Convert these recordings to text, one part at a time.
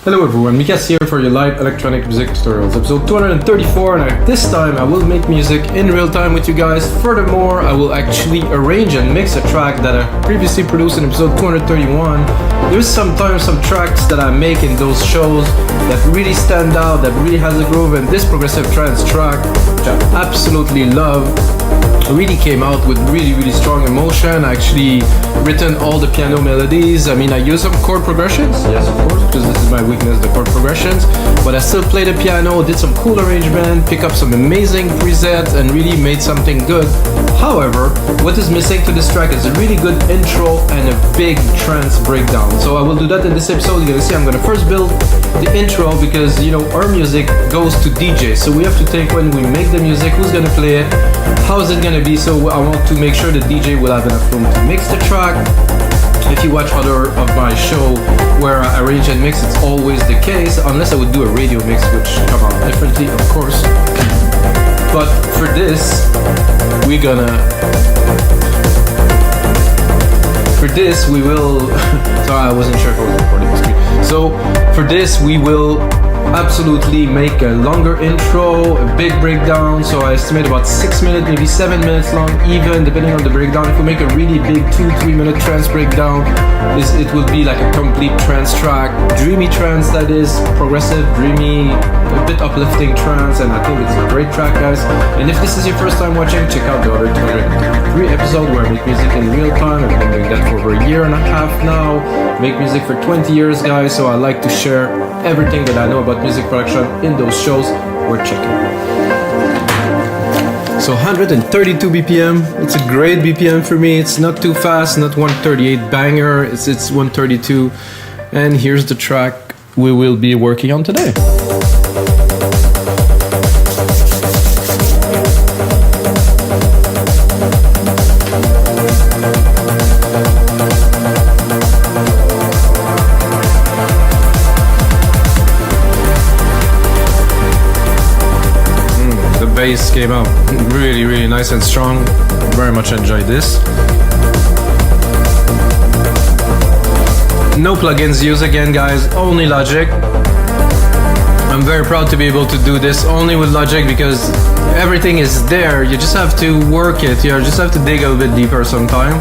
Hello everyone, Mikas here for your live electronic music tutorials, episode 234, and this time I will make music in real time with you guys. Furthermore, I will actually arrange and mix a track that I previously produced in episode 231. There's sometimes some tracks that I make in those shows that really stand out, that really has a groove, and this progressive trance track, which I absolutely love, really came out with really strong emotion. I actually written all the piano melodies. I mean, I use some chord progressions, yes of course, because this is my weakness, the chord progressions, but I still play the piano, did some cool arrangement, pick up some amazing presets, and really made something good. However, what is missing to this track is a really good intro and a big trance breakdown. So I will do that in this episode. You're gonna see I'm gonna first build the intro, because you know our music goes to DJ, so we have to think when we make the music, who's gonna play it, how is it gonna be. So I want to make sure the DJ will have enough room to mix the track. If you watch other of my show where I arrange and mix, it's always the case, unless I would do a radio mix, which come out differently, of course. But for this, we will sorry, I wasn't sure if I was recording the screen. So for this, we will absolutely make a longer intro, a big breakdown. So I estimate about 6 minutes, maybe 7 minutes long, even depending on the breakdown. If we make a really big 2-3 minute trance breakdown, it will be like a complete trance track, dreamy trance, that is, progressive, dreamy, a bit uplifting trance, and I think it's a great track, guys. And if this is your first time watching, check out the other 203 episodes where I make music in real time. I've been doing that for over a year and a half now. Make music for 20 years, guys, so I like to share everything that I know about music production in those shows. Worth checking. So 132 BPM, it's a great BPM for me. It's not too fast, not 138 banger, it's 132. And here's the track we will be working on today. Bass came out really nice and strong. Very much enjoyed this. No plugins used again, guys, only Logic. I'm very proud to be able to do this only with Logic, because everything is there, you just have to work it, you just have to dig a little bit deeper sometime.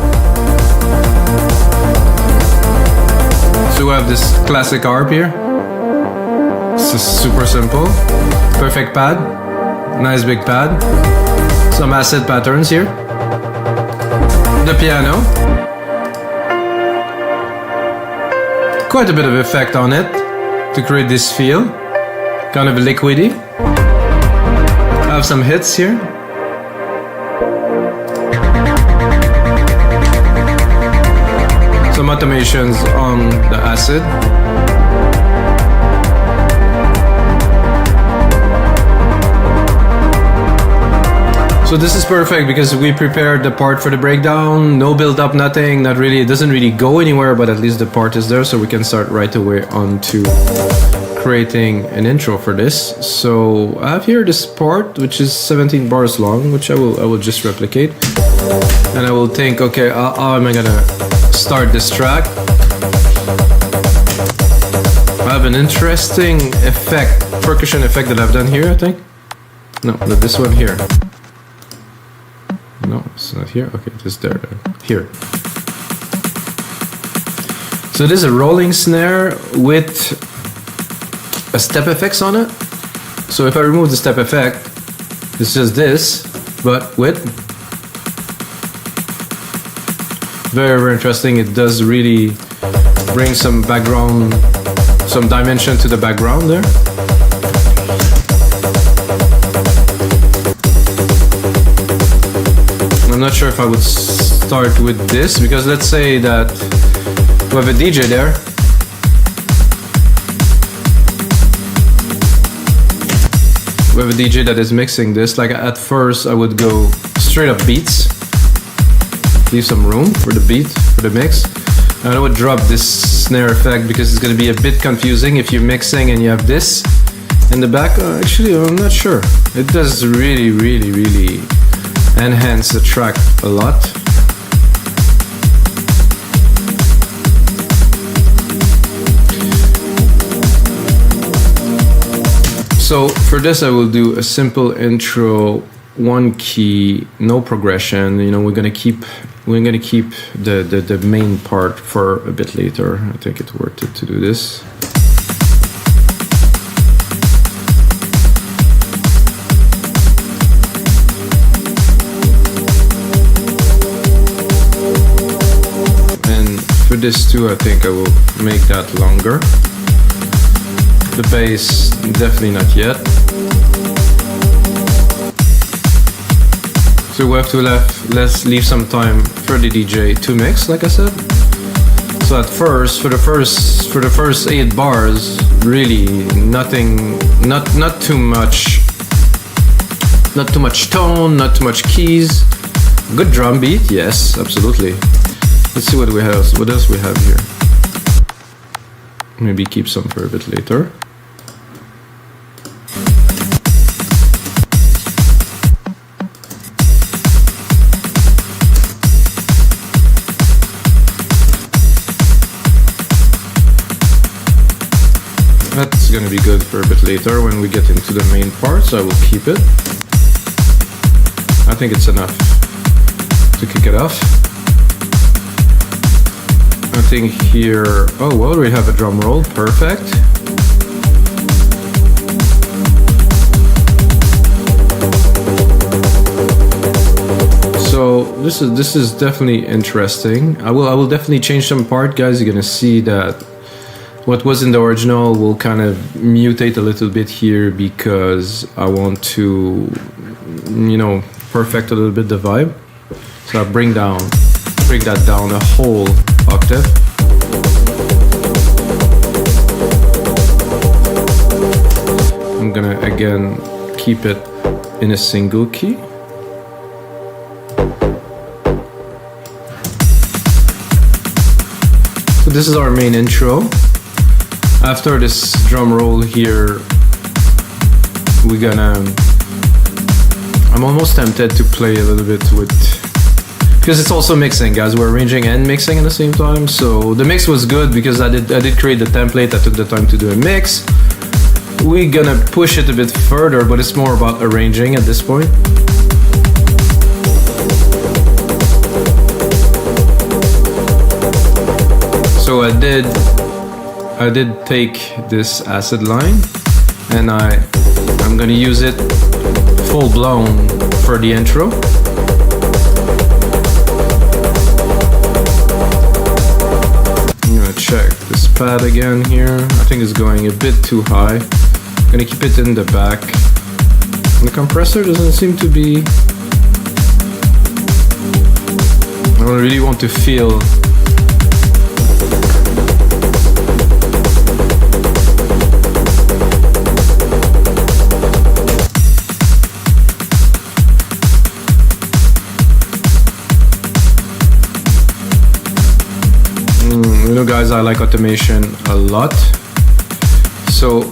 So we have this classic harp here. This is super simple. Perfect pad. Nice big pad. Some acid patterns here. The piano. Quite a bit of effect on it to create this feel. Kind of liquidy. I have some hits here. Some automations on the acid. So this is perfect because we prepared the part for the breakdown, no build up, nothing, not really, it doesn't really go anywhere, but at least the part is there, so we can start right away on to creating an intro for this. So I have here this part, which is 17 bars long, which I will just replicate. And I will think, okay, how am I gonna start this track? I have an interesting effect, percussion effect that I've done here, I think. No, this one here. No, it's not here. Okay, just there. Here. So there's a rolling snare with a step effects on it. So if I remove the step effect, it's just this, but with very interesting. It does really bring some background, some dimension to the background there. I'm not sure if I would start with this, because let's say that we have a DJ there. We have a DJ that is mixing this. Like at first I would go straight up beats, leave some room for the beat, for the mix. And I would drop this snare effect because it's going to be a bit confusing if you're mixing and you have this in the back. Actually, I'm not sure. It does really enhance the track a lot. So for this, I will do a simple intro, one key, no progression. You know, we're gonna keep the main part for a bit later. I think it's worth it to do this. And for this too, I think I will make that longer. The bass, definitely not yet. So we have to let's leave some time for the DJ to mix, like I said. So at first, for the first 8 bars, really nothing, not too much tone, not too much keys. Good drum beat, yes, absolutely. Let's see what we have. What else we have here? Maybe keep some for a bit later. That's gonna be good for a bit later when we get into the main parts. I will keep it. I think it's enough to kick it off. I think here, oh well, we have a drum roll, perfect. So this is definitely interesting. I will definitely change some part, guys. You're gonna see that what was in the original will kind of mutate a little bit here because I want to, you know, perfect a little bit the vibe. So I bring that down a whole octave. I'm gonna again keep it in a single key. So this is our main intro. After this drum roll here, I'm almost tempted to play a little bit with, because it's also mixing, guys. We're arranging and mixing at the same time. So the mix was good because I did create the template. I took the time to do a mix. We're gonna push it a bit further, but it's more about arranging at this point. So I did take this acid line and I'm gonna use it full blown for the intro. I'm gonna check this pad again here. I think it's going a bit too high. I'm gonna keep it in the back. And the compressor doesn't seem to be... I don't really want to feel you know, guys, I like automation a lot. So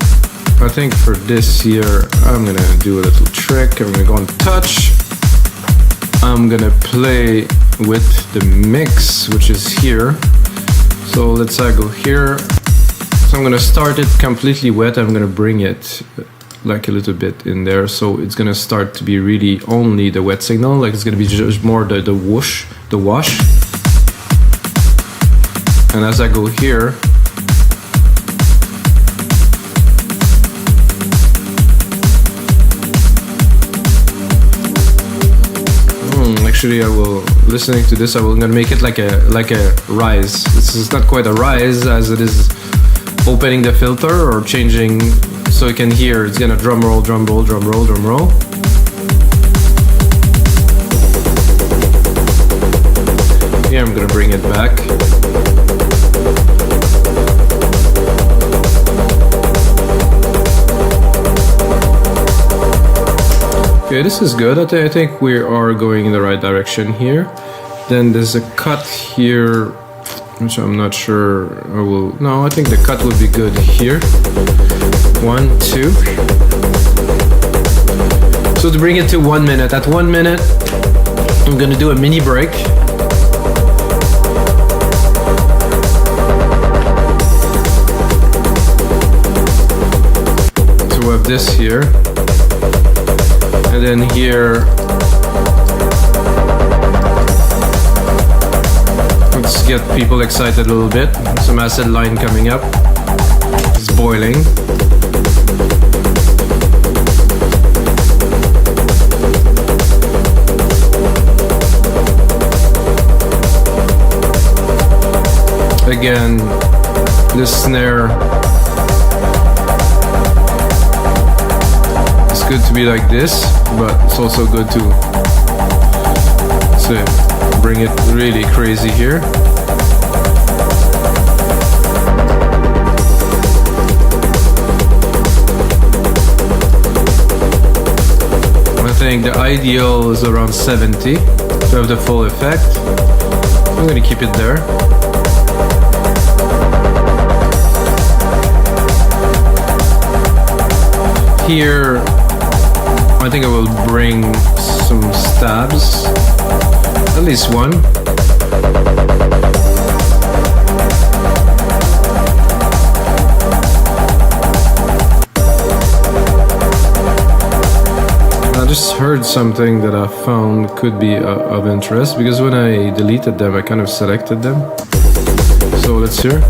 I think for this here, I'm gonna do a little trick. I'm gonna go on touch. I'm gonna play with the mix, which is here. So let's say I go here. So I'm gonna start it completely wet. I'm gonna bring it like a little bit in there. So it's gonna start to be really only the wet signal. Like it's gonna be just more the whoosh, the wash. And as I go here, actually I will, listening to this, I will gonna make it like a rise. This is not quite a rise as it is opening the filter or changing, so you can hear it's gonna drum roll, drum roll, drum roll, drum roll. Here I'm gonna bring it back. Okay, this is good. I think we are going in the right direction here. Then there's a cut here, which I'm not sure I will... No, I think the cut will be good here. 1, 2. So to bring it to 1 minute, at 1 minute, I'm gonna do a mini break. So we have this here. And then here, let's get people excited a little bit. Some acid line coming up. It's boiling. Again, this snare is good to be like this, but it's also good to bring it really crazy here. I think the ideal is around 70 to have the full effect. I'm going to keep it there. Here, I think I will bring some stabs, at least one. I just heard something that I found could be of interest, because when I deleted them, I kind of selected them. So let's hear.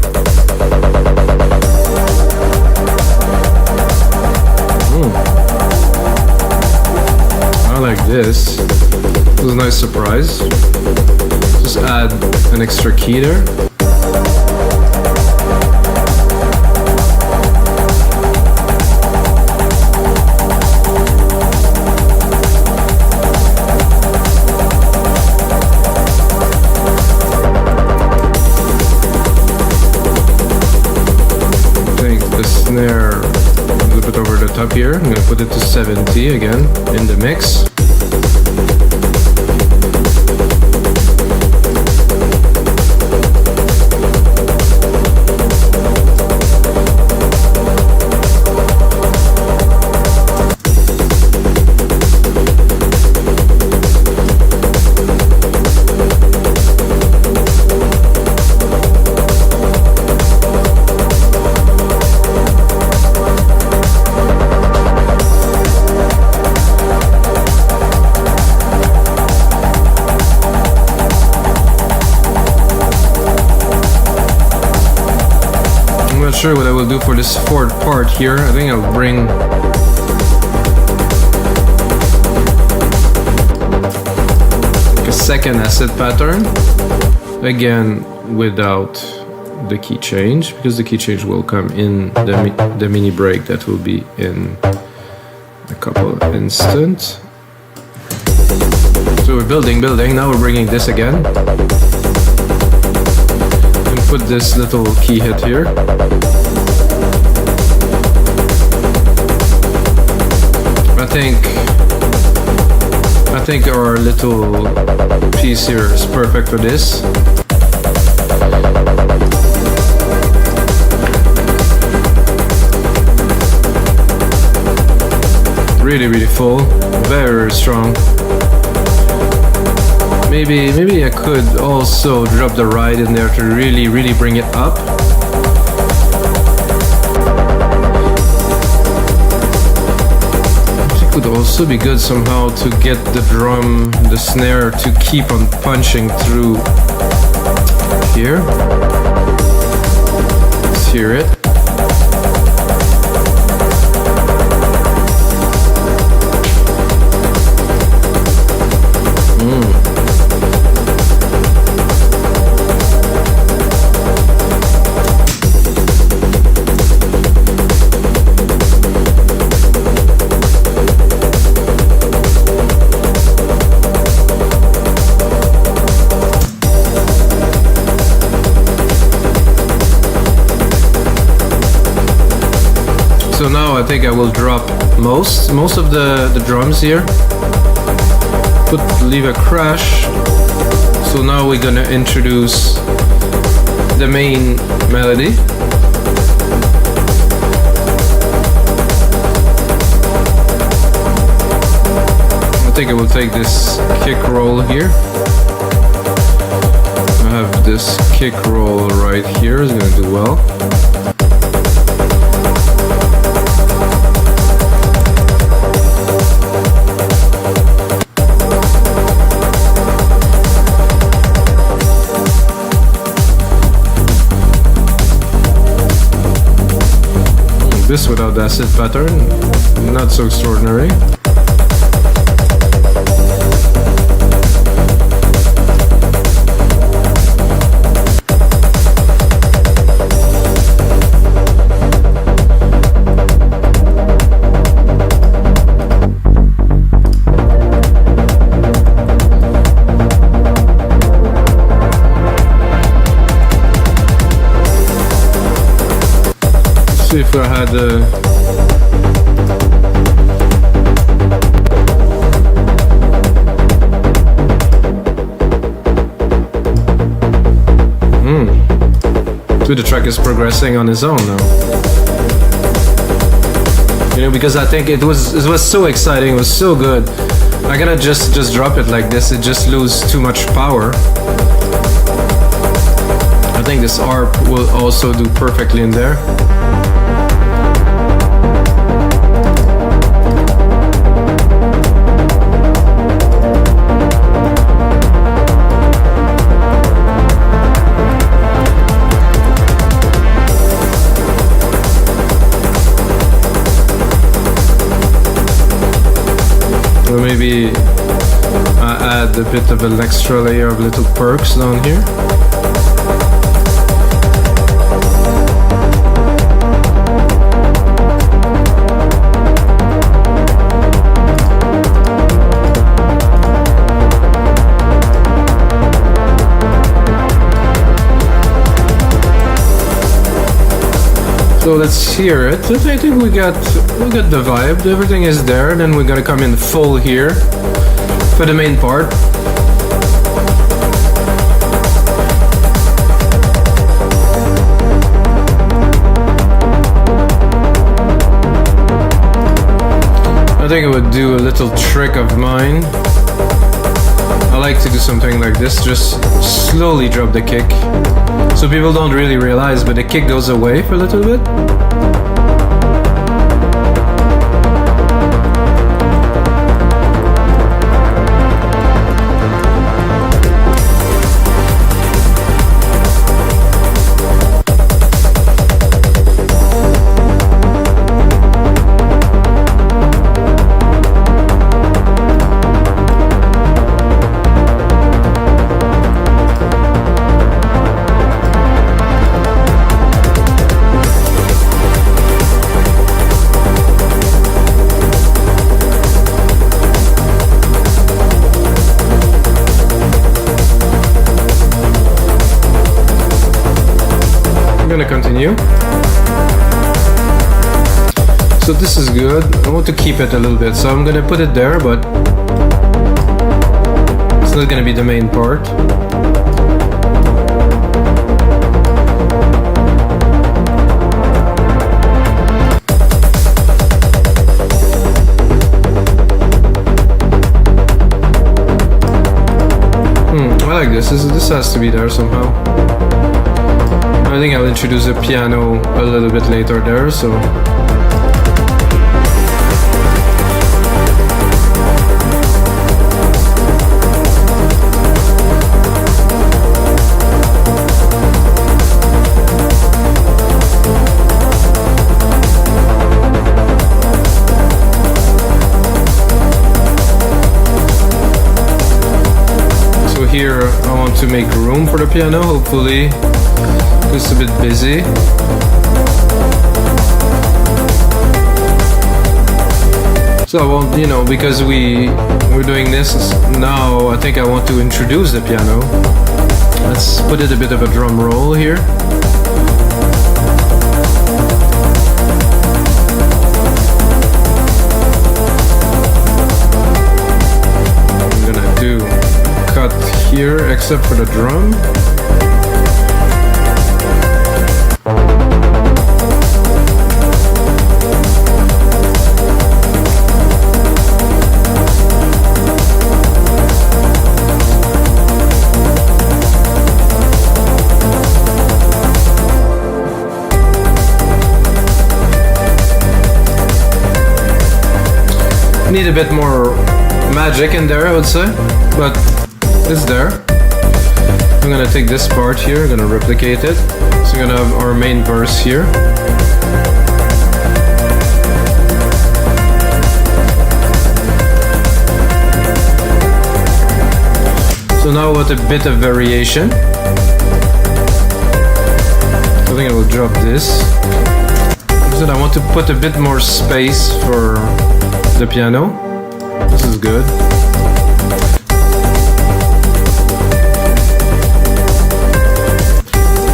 I like this. It was a nice surprise. Just add an extra key there. I think the snare a little bit over the top here. I'm going to put it to 70 again in the mix. I'm not sure what I will do for this fourth part here. I think I'll bring like a second acid pattern, again without the key change, because the key change will come in the mini break that will be in a couple of instants. So we're building, now we're bringing this again. Put this little key hit here. I think our little piece here is perfect for this. Really full, very strong. Maybe I could also drop the ride in there to really bring it up. It could also be good somehow to get the snare to keep on punching through here. Let's hear it. So now I think I will drop most of the drums here. Leave a crash. So now we're gonna introduce the main melody. I think I will take this kick roll here. I have this kick roll right here, it's gonna do well. this without the acid pattern, not so extraordinary. See if I had So the track is progressing on its own now. You know, because I think it was so exciting, it was so good. I cannot just drop it like this, it just loses too much power. I think this ARP will also do perfectly in there. Or maybe I add a bit of an extra layer of little perks down here. So let's hear it. I think we got the vibe. Everything is there. Then we're gonna come in full here for the main part. I think I would do a little trick of mine. I like to do something like this, just slowly drop the kick. So people don't really realize, but the kick goes away for a little bit. I'm gonna continue. So this is good. I want to keep it a little bit, so I'm gonna put it there, but it's not gonna be the main part. I like this. This has to be there somehow. I think I'll introduce a piano a little bit later there, so. So here I want to make room for the piano, hopefully. It's a bit busy. So I want, you know, because we're doing this now, I think I want to introduce the piano. Let's put it a bit of a drum roll here. I'm gonna do cut here except for the drum. Need a bit more magic in there, I would say, but it's there. I'm gonna take this part here, I'm gonna replicate it. So we're gonna have our main verse here. now with a bit of variation. I think I will drop this. I want to put a bit more space for the piano. This is good.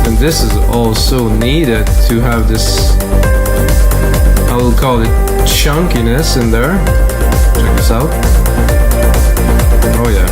And this is also needed to have this, I will call it chunkiness in there. Check this out. Oh yeah.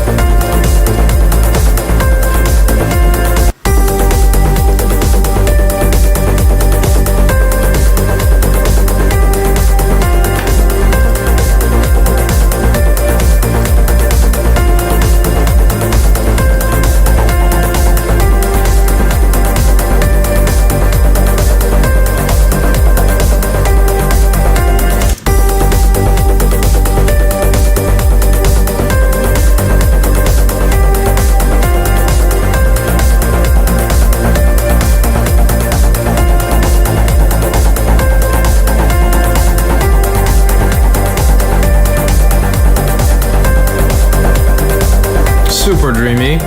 Super dreamy,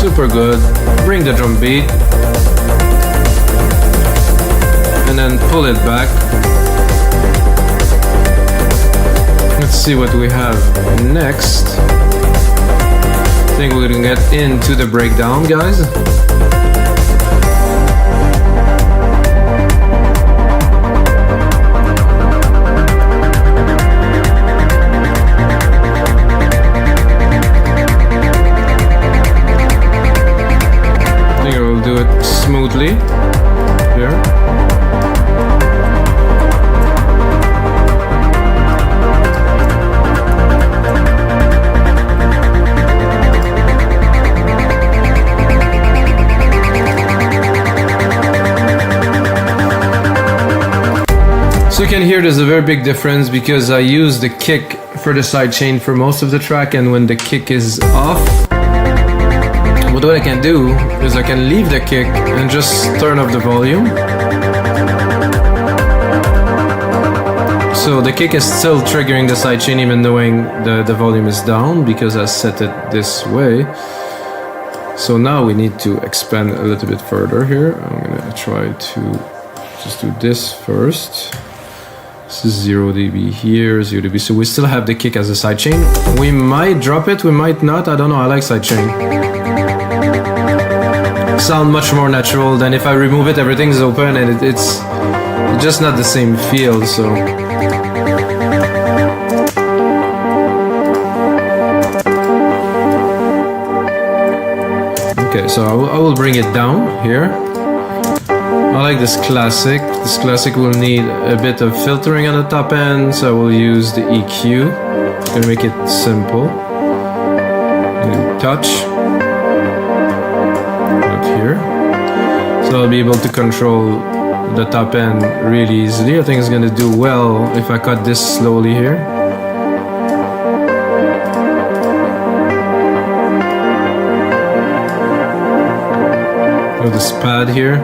super good. Bring the drum beat and then pull it back. Let's see what we have next. I think we're gonna get into the breakdown, guys. Do it smoothly here. So you can hear there's a very big difference because I use the kick for the sidechain for most of the track, and when the kick is off, what I can do is I can leave the kick and just turn up the volume. So the kick is still triggering the sidechain even knowing the volume is down because I set it this way. So now we need to expand a little bit further here. I'm gonna try to just do this first. This is 0 dB here, 0 dB. So we still have the kick as a sidechain. We might drop it, we might not. I don't know, I like sidechain. Sound much more natural than if I remove it, everything's open and it's just not the same feel, so. Okay, so I will bring it down here. I like this classic. This classic will need a bit of filtering on the top end, so I will use the EQ. I'm gonna make it simple. Touch. Here. So I'll be able to control the top end really easily. I think it's going to do well if I cut this slowly here. With this pad here,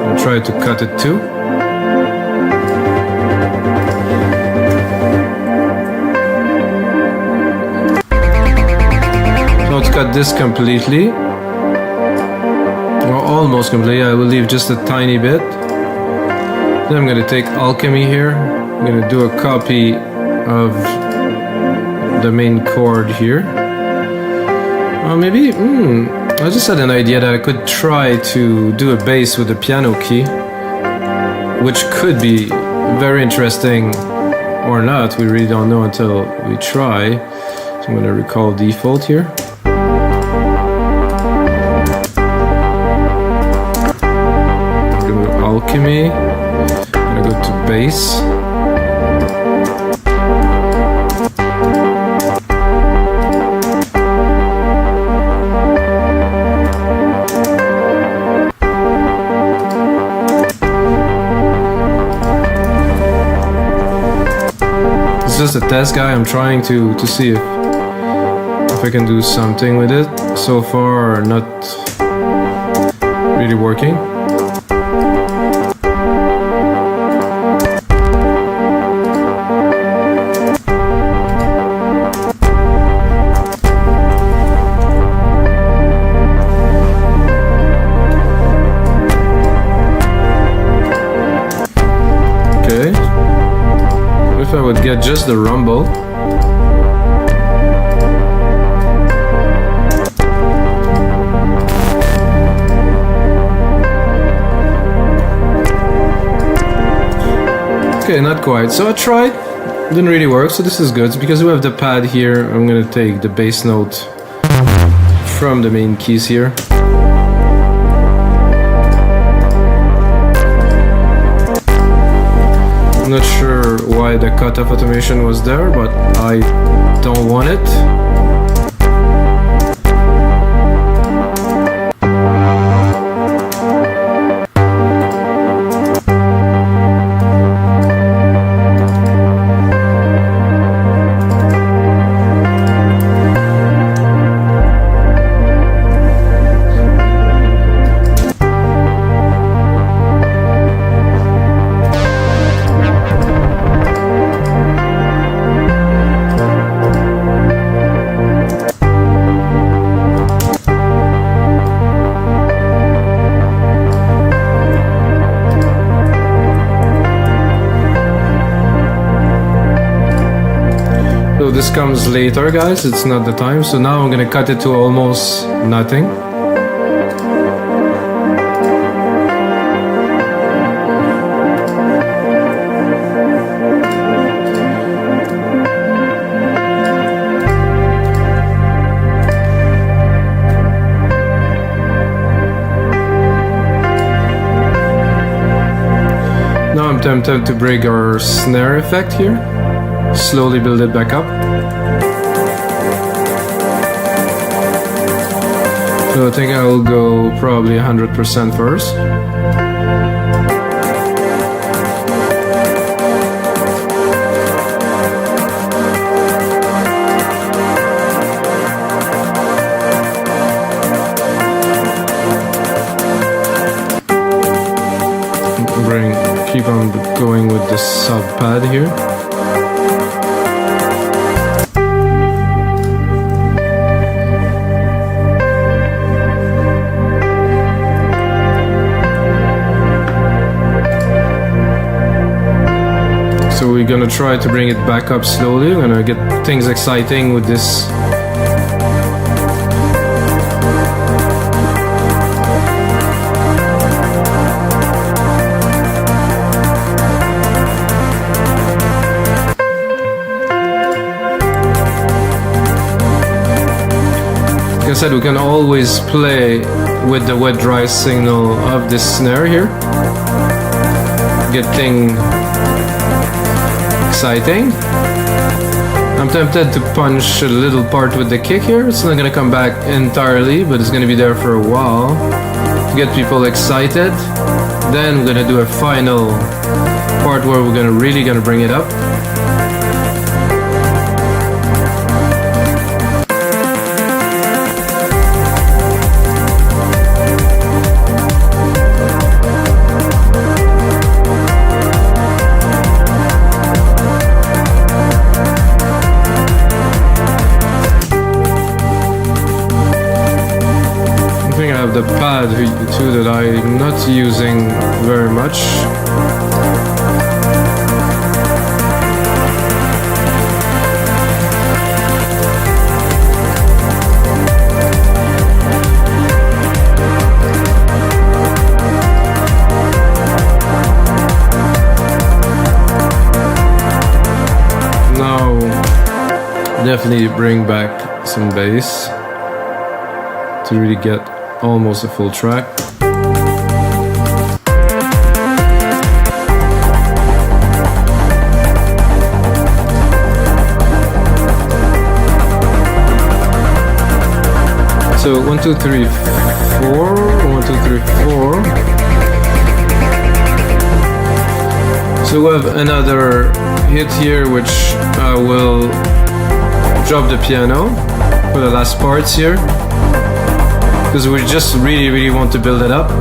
I'll try to cut it too. So let's cut this completely. Almost completely. I will leave just a tiny bit. Then I'm going to take Alchemy here. I'm going to do a copy of the main chord here. Maybe, I just had an idea that I could try to do a bass with the piano key, which could be very interesting or not. We really don't know until we try. So I'm going to recall default here. Alchemy. I'm gonna go to bass. It's just a test, guy. I'm trying to see if I can do something with it. So far, not really working. So I would get just the rumble. Okay, not quite. So I tried, didn't really work, so this is good. Because we have the pad here, I'm gonna take the bass note from the main keys here. I'm not sure why the cutoff automation was there, but I don't want it. So this comes later, guys, it's not the time. So now I'm gonna cut it to almost nothing. Now I'm tempted to break our snare effect here. Slowly build it back up. So I think I will go probably 100% first. Keep on going with the sub pad here. So we're gonna try to bring it back up slowly. We're gonna get things exciting with this. Like I said, we can always play with the wet dry signal of this snare here. Get things exciting. I'm tempted to punch a little part with the kick here. It's not gonna come back entirely, but it's gonna be there for a while to get people excited. Then we're gonna do a final part where we're really gonna bring it up. The pad too that I'm not using very much. Now definitely bring back some bass to really get almost a full track. So 1, 2, 3, 4. 1, 2, 3, 4. So we have another hit here, which I will drop the piano for the last parts here, because we just really want to build it up.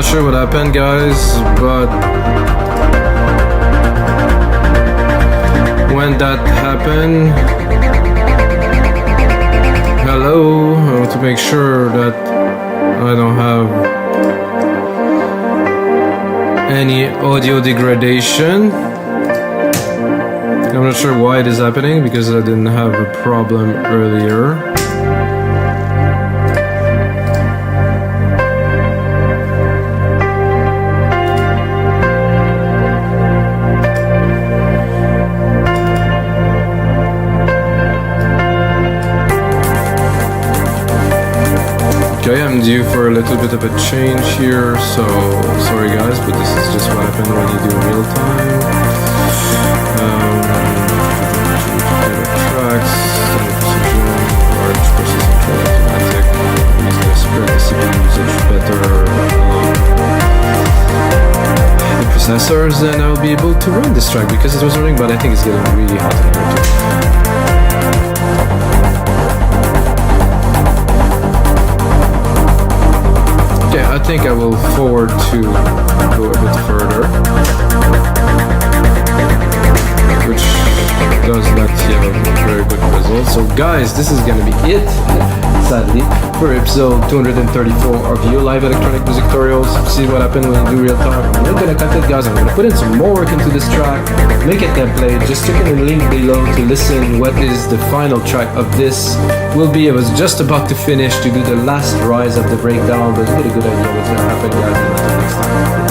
sure what happened, guys, but when that happened, hello, I want to make sure that I don't have any audio degradation. I'm not sure why it is happening because I didn't have a problem earlier. Okay, I'm due for a little bit of a change here, so sorry guys, but this is just what happens when you do real time. Tracks, standard precision, large processing track, automatic. I'm just gonna spread the CPU usage better along the processors, and I'll be able to run this track because it was running, but I think it's getting really hot in here too. Okay, I think I will forward to go a bit further, which does not have a very good result. So guys, this is gonna be it, sadly, for episode 234 of your live electronic music tutorials. See what happened when you do real time. I'm not gonna cut it, guys. I'm gonna put in some more work into this track, make a template. Just click on the link below to listen what is the final track of this will be. I was just about to finish to do the last rise of the breakdown, but you get a good idea what's gonna happen, guys. Until next time.